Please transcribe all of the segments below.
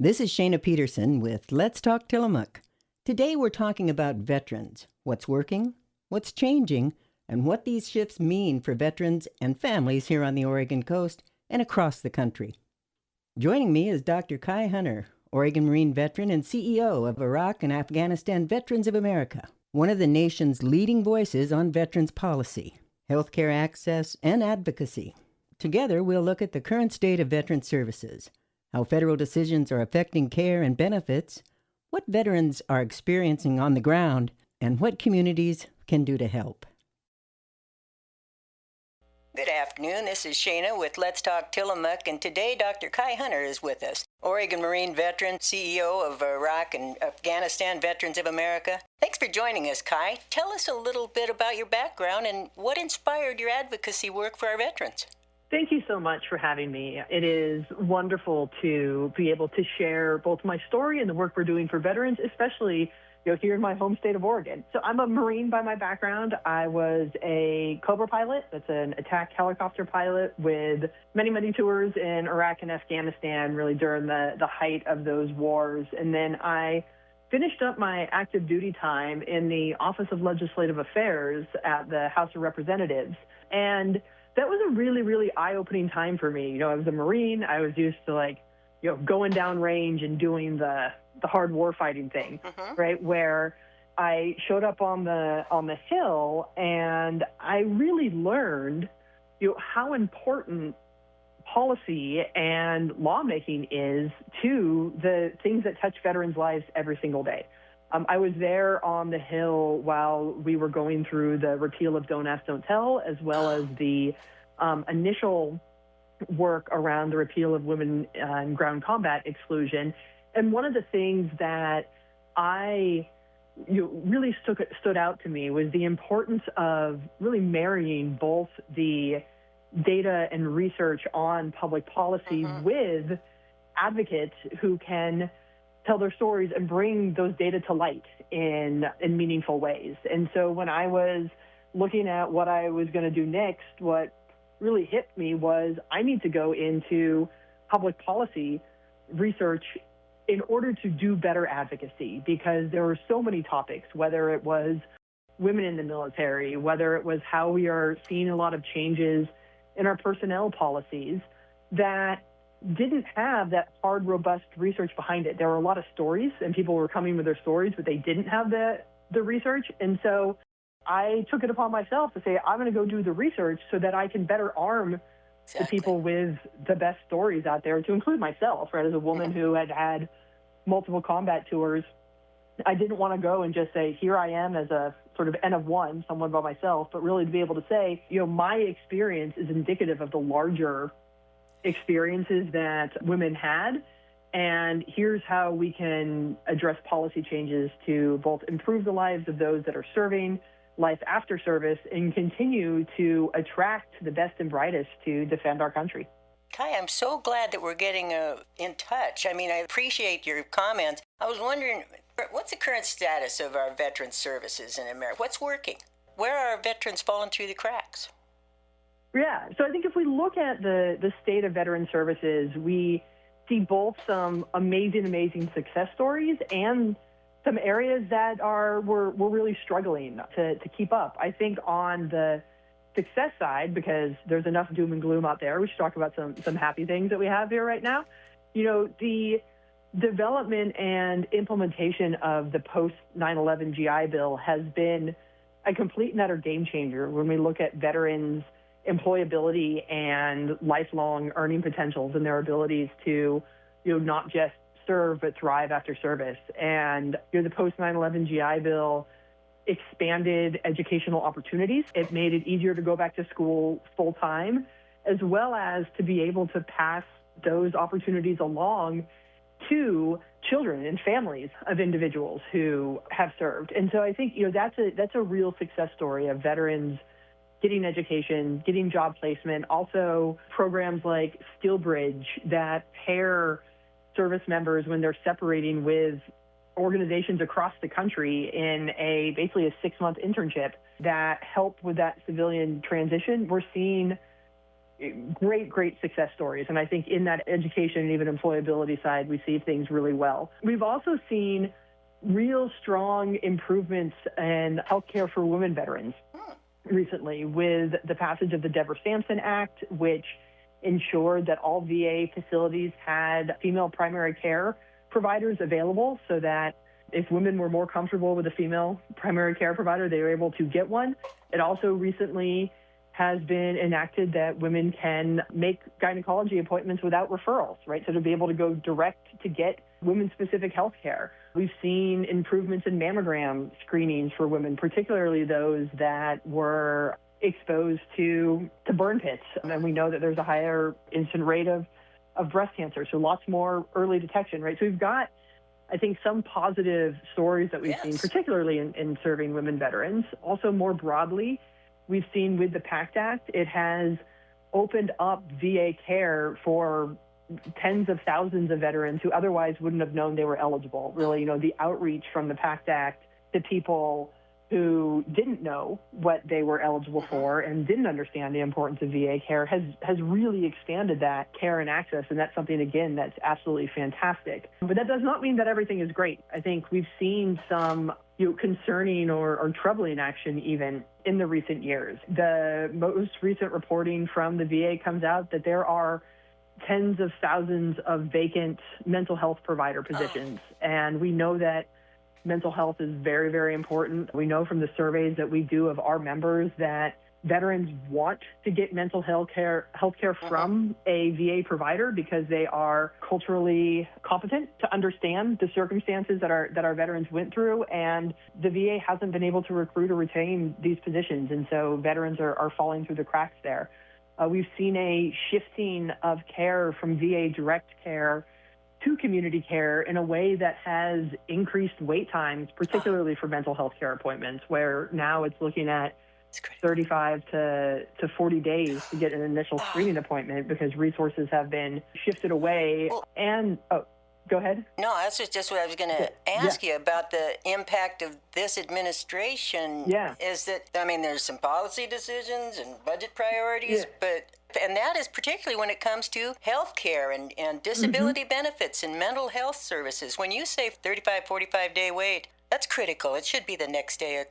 This is Shaena Peterson with Let's Talk Tillamook. Today we're talking about veterans, what's working, what's changing, and what these shifts mean for veterans and families here on the Oregon coast and across the country. Joining me is Dr. Kai Hunter, Oregon Marine veteran and CEO of Iraq and Afghanistan Veterans of America, one of the nation's leading voices on veterans policy, healthcare access, and advocacy. Together, we'll look at the current state of veteran services, how federal decisions are affecting care and benefits, what veterans are experiencing on the ground, and what communities can do to help. Good afternoon, this is Shaena with Let's Talk Tillamook, and today Dr. Kai Hunter is with us, Oregon Marine veteran, CEO of Iraq and Afghanistan Veterans of America. Thanks for joining us, Kai. Tell us a little bit about your background and what inspired your advocacy work for our veterans. Thank you so much for having me. It is wonderful to be able to share both my story and the work we're doing for veterans, especially here in my home state of Oregon. So I'm a Marine by my background. I was a Cobra pilot. That's an attack helicopter pilot with many, many tours in Iraq and Afghanistan, really during the height of those wars. And then I finished up my active duty time in the Office of Legislative Affairs at the House of Representatives. And that was a really, really eye-opening time for me. I was a Marine. I was used to going down range and doing the hard war fighting thing, right? Where I showed up on the hill and I really learned, how important policy and lawmaking is to the things that touch veterans' lives every single day. I was there on the Hill while we were going through the repeal of Don't Ask, Don't Tell, as well as the initial work around the repeal of women in ground combat exclusion. And one of the things that really stood out to me was the importance of really marrying both the data and research on public policy with advocates who can tell their stories and bring those data to light in meaningful ways. And so when I was looking at what I was going to do next, what really hit me was I need to go into public policy research in order to do better advocacy, because there were so many topics, whether it was women in the military, whether it was how we are seeing a lot of changes in our personnel policies that didn't have that hard, robust research behind it. There were a lot of stories, and people were coming with their stories, but they didn't have the research. And so I took it upon myself to say, I'm going to go do the research so that I can better arm the people with the best stories out there, to include myself, right? As a woman who had multiple combat tours, I didn't want to go and just say, here I am as a sort of N of one, someone by myself, but really to be able to say, my experience is indicative of the larger experiences that women had, and here's how we can address policy changes to both improve the lives of those that are serving, life after service, and continue to attract the best and brightest to defend our country. Kai, I'm so glad that we're getting in touch. I mean, I appreciate your comments. I was wondering, what's the current status of our veteran services in America? What's working? Where are our veterans falling through the cracks? Yeah, so I think if we look at the state of veteran services, we see both some amazing success stories and some areas that we're really struggling to keep up. I think on the success side, because there's enough doom and gloom out there, we should talk about some happy things that we have here right now. The development and implementation of the post 9/11 GI Bill has been a complete and utter game changer when we look at veterans' employability and lifelong earning potentials and their abilities to, not just serve but thrive after service. And the post 9/11 GI Bill expanded educational opportunities. It made it easier to go back to school full time, as well as to be able to pass those opportunities along to children and families of individuals who have served. And so I think that's a real success story of veterans getting education, getting job placement, also programs like SkillBridge that pair service members when they're separating with organizations across the country in basically a 6-month internship that help with that civilian transition. We're seeing great success stories. And I think in that education and even employability side, we see things really well. We've also seen real strong improvements in healthcare for women veterans recently with the passage of the Deborah Sampson Act, which ensured that all VA facilities had female primary care providers available so that if women were more comfortable with a female primary care provider, they were able to get one. It also recently has been enacted that women can make gynecology appointments without referrals, right? So to be able to go direct to get women-specific health care. We've seen improvements in mammogram screenings for women, particularly those that were exposed to burn pits. And we know that there's a higher incident rate of breast cancer, so lots more early detection, right? So we've got, I think, some positive stories that we've seen, particularly in serving women veterans. Also, more broadly, we've seen with the PACT Act, it has opened up VA care for tens of thousands of veterans who otherwise wouldn't have known they were eligible. Really, the outreach from the PACT Act to people who didn't know what they were eligible for and didn't understand the importance of VA care has really expanded that care and access. And that's something, again, that's absolutely fantastic. But that does not mean that everything is great. I think we've seen some concerning or troubling action even in the recent years. The most recent reporting from the VA comes out that there are tens of thousands of vacant mental health provider positions. And we know that mental health is very, very important. We know from the surveys that we do of our members that veterans want to get mental health care from a VA provider because they are culturally competent to understand the circumstances that our veterans went through, and the VA hasn't been able to recruit or retain these positions, and so veterans are falling through the cracks there. We've seen a shifting of care from VA direct care to community care in a way that has increased wait times, particularly for mental health care appointments, where now it's looking at 35 to 40 days to get an initial screening appointment because resources have been shifted away. Go ahead. No, that's just what I was going to ask you about the impact of this administration. Is that, there's some policy decisions and budget priorities, and that is particularly when it comes to health care and disability benefits and mental health services. When you say 35, 45-day wait, that's critical. It should be the next day.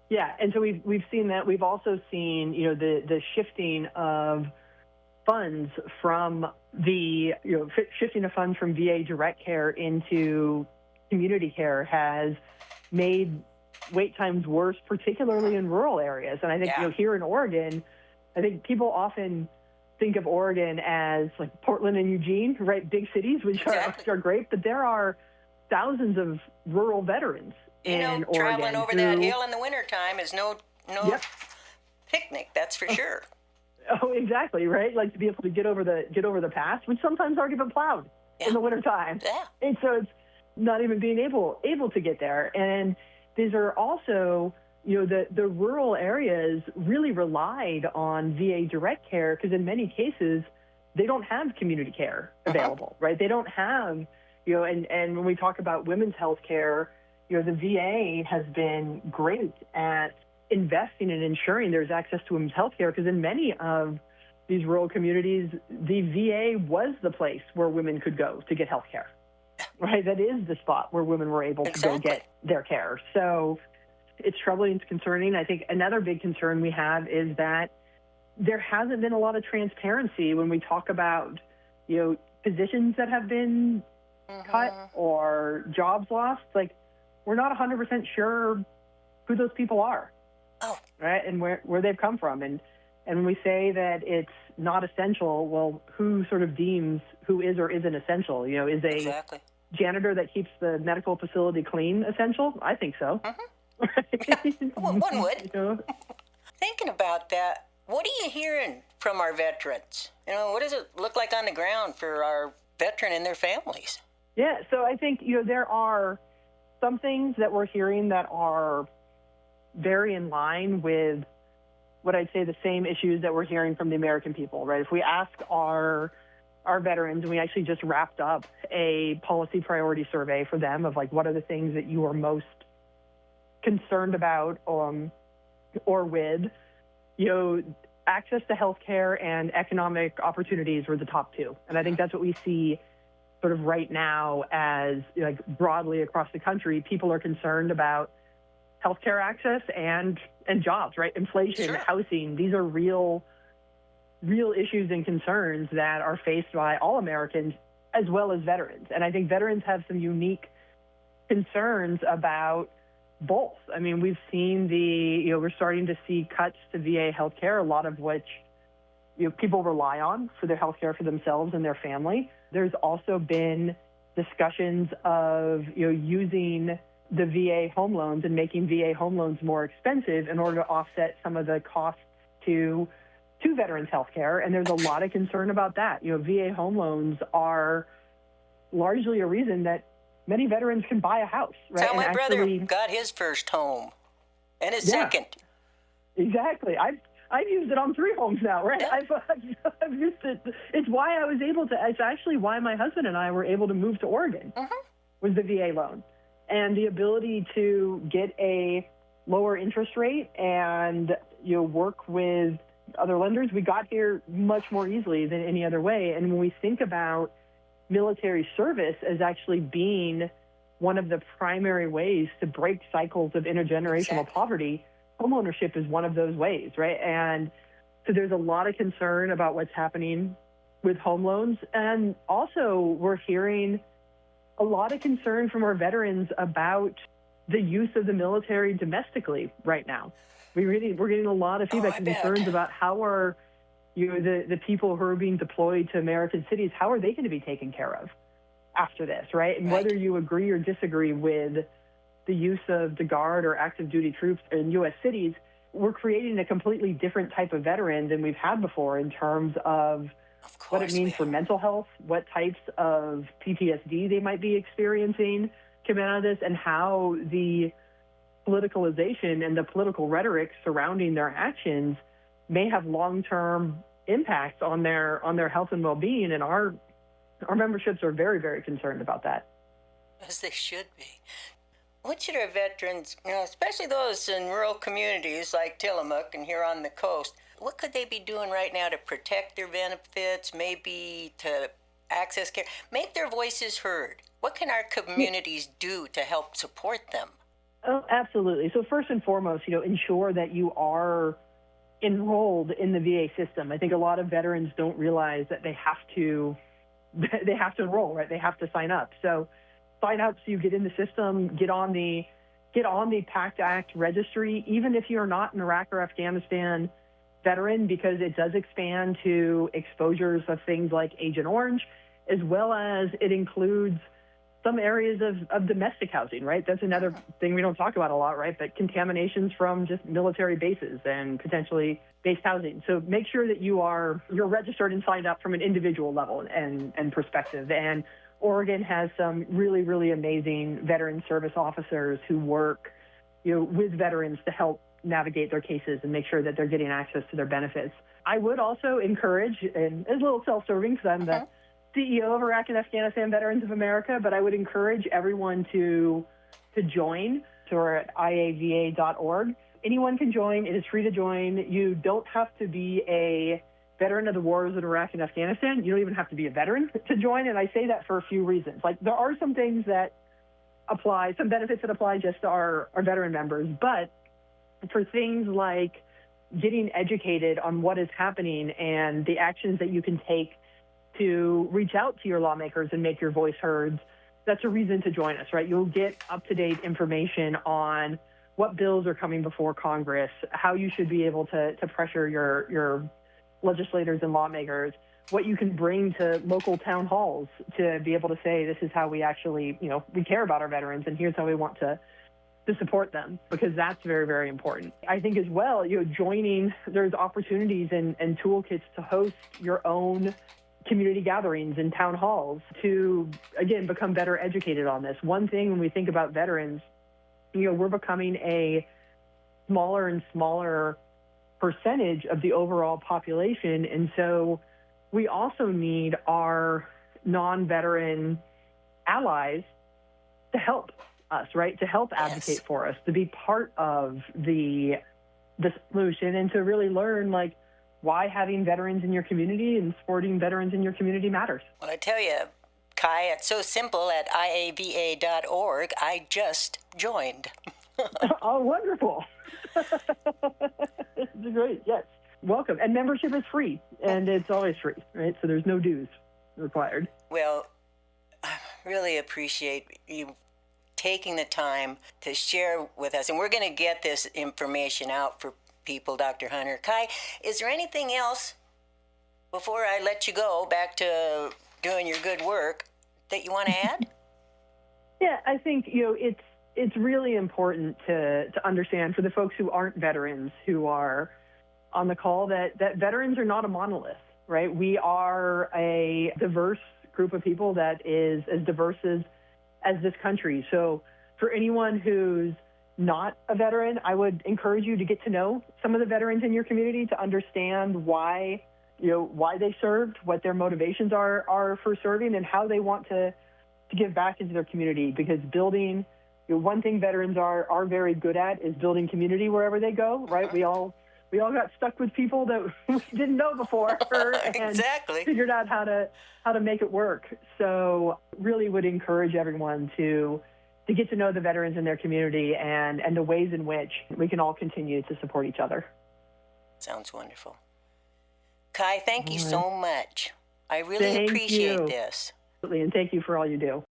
Yeah, and so we've seen that. We've also seen, the shifting of funds from shifting of funds from VA direct care into community care has made wait times worse, particularly in rural areas. And I think here in Oregon, I think people often think of Oregon as like Portland and Eugene, right? Big cities, which are great, but there are thousands of rural veterans in Oregon. Traveling over that hill in the wintertime is no picnic, that's for sure. Oh, exactly, right? Like to be able to get over the pass, which sometimes aren't even plowed in the wintertime. Yeah. And so it's not even being able to get there. And these are also, the rural areas really relied on VA direct care because in many cases, they don't have community care available, right? They don't have, and when we talk about women's health care, the VA has been great at investing and ensuring there's access to women's health care because in many of these rural communities, the VA was the place where women could go to get health care, right? That is the spot where women were able to go get their care. So it's troubling, it's concerning. I think another big concern we have is that there hasn't been a lot of transparency when we talk about, positions that have been cut or jobs lost. Like, we're not 100% sure who those people are. Right, and where they've come from. And when we say that it's not essential, well, who sort of deems who is or isn't essential? Is a janitor that keeps the medical facility clean essential? I think so. Well, one would. Thinking about that, what are you hearing from our veterans? What does it look like on the ground for our veteran and their families? Yeah, so I think, there are some things that we're hearing that are very in line with what I'd say the same issues that we're hearing from the American people, right? If we ask our veterans, and we actually just wrapped up a policy priority survey for them of like, what are the things that you are most concerned about or with, access to healthcare and economic opportunities were the top two. And I think that's what we see sort of right now as, like, broadly across the country. People are concerned about healthcare access and jobs, right? Inflation, Sure. housing. These are real issues and concerns that are faced by all Americans as well as veterans. And I think veterans have some unique concerns about both. I mean, we've seen we're starting to see cuts to VA healthcare, a lot of which people rely on for their healthcare for themselves and their family. There's also been discussions of using the VA home loans and making VA home loans more expensive in order to offset some of the costs to veterans healthcare. And there's a lot of concern about that. VA home loans are largely a reason that many veterans can buy a house, right? That's how my brother got his first home and his second. Exactly. I've used it on 3 homes now, right? Yeah. I've used it. It's why I was able to. It's actually why my husband and I were able to move to Oregon. Was the VA loan and the ability to get a lower interest rate and work with other lenders. We got here much more easily than any other way. And when we think about military service as actually being one of the primary ways to break cycles of intergenerational poverty, homeownership is one of those ways, right? And so there's a lot of concern about what's happening with home loans. And also we're hearing a lot of concern from our veterans about the use of the military domestically right now. We're getting a lot of feedback and concerns about how are the people who are being deployed to American cities, how are they going to be taken care of after this, right? And whether you agree or disagree with the use of the Guard or active duty troops in U.S. cities, we're creating a completely different type of veteran than we've had before in terms of what it means for mental health, what types of PTSD they might be experiencing coming out of this, and how the politicalization and the political rhetoric surrounding their actions may have long-term impacts on their health and well-being. And our memberships are very, very concerned about that. As they should be. What should our veterans, especially those in rural communities like Tillamook and here on the coast, what could they be doing right now to protect their benefits, maybe to access care, make their voices heard? What can our communities do to help support them? Oh, absolutely. So first and foremost, ensure that you are enrolled in the VA system. I think a lot of veterans don't realize that they have to enroll, right? They have to sign up. So sign up so you get in the system, get on the PACT Act registry, even if you're not an Iraq or Afghanistan veteran, because it does expand to exposures of things like Agent Orange, as well as it includes some areas of domestic housing, right? That's another thing we don't talk about a lot, right? But contaminations from just military bases and potentially based housing. So make sure that you're registered and signed up from an individual level and perspective. And Oregon has some really, really amazing veteran service officers who work, with veterans to help navigate their cases and make sure that they're getting access to their benefits. I would also encourage, and it's a little self-serving because I'm the CEO of Iraq and Afghanistan Veterans of America, but I would encourage everyone to join. So we're at iava.org. Anyone can join. It is free to join. You don't have to be a veteran of the wars in Iraq and Afghanistan. You don't even have to be a veteran to join, and I say that for a few reasons. Like, there are some things that apply, some benefits that apply just to our veteran members, but for things like getting educated on what is happening and the actions that you can take to reach out to your lawmakers and make your voice heard, that's a reason to join us, right? You'll get up-to-date information on what bills are coming before Congress, how you should be able to pressure your legislators and lawmakers, what you can bring to local town halls to be able to say, this is how we actually, we care about our veterans and here's how we want to support them, because that's very, very important. I think as well, joining, there's opportunities and toolkits to host your own community gatherings and town halls to, again, become better educated on this. One thing when we think about veterans, we're becoming a smaller and smaller percentage of the overall population. And so we also need our non-veteran allies to help us, right? To help advocate for us, to be part of the solution and to really learn, like, why having veterans in your community and supporting veterans in your community matters. Well, I tell you, Kai, it's so simple at iava.org. I just joined. Oh, wonderful. Great, yes. Welcome. And membership is free, and it's always free, right? So there's no dues required. Well, I really appreciate you taking the time to share with us. And we're going to get this information out for people, Dr. Hunter. Kai, is there anything else before I let you go back to doing your good work that you want to add? Yeah, I think, it's really important to understand for the folks who aren't veterans who are on the call that veterans are not a monolith, right? We are a diverse group of people that is as diverse as this country. So for anyone who's not a veteran, I would encourage you to get to know some of the veterans in your community to understand why they served, what their motivations are for serving, and how they want to give back into their community. Because building, one thing veterans are very good at is building community wherever they go, right? We all got stuck with people that we didn't know before and exactly. figured out how to make it work. So really would encourage everyone to get to know the veterans in their community and the ways in which we can all continue to support each other. Sounds wonderful. Kai, thank you so much. I really appreciate this. And thank you for all you do.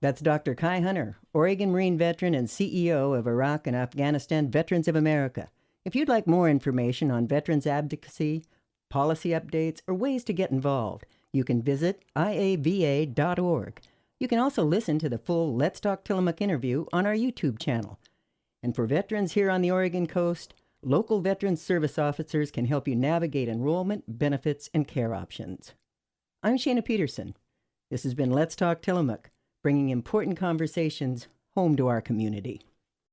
That's Dr. Kai Hunter, Oregon Marine veteran and CEO of Iraq and Afghanistan Veterans of America. If you'd like more information on veterans advocacy, policy updates, or ways to get involved, you can visit iava.org. You can also listen to the full Let's Talk Tillamook interview on our YouTube channel. And for veterans here on the Oregon coast, local Veterans Service Officers can help you navigate enrollment, benefits, and care options. I'm Shaena Peterson. This has been Let's Talk Tillamook, bringing important conversations home to our community.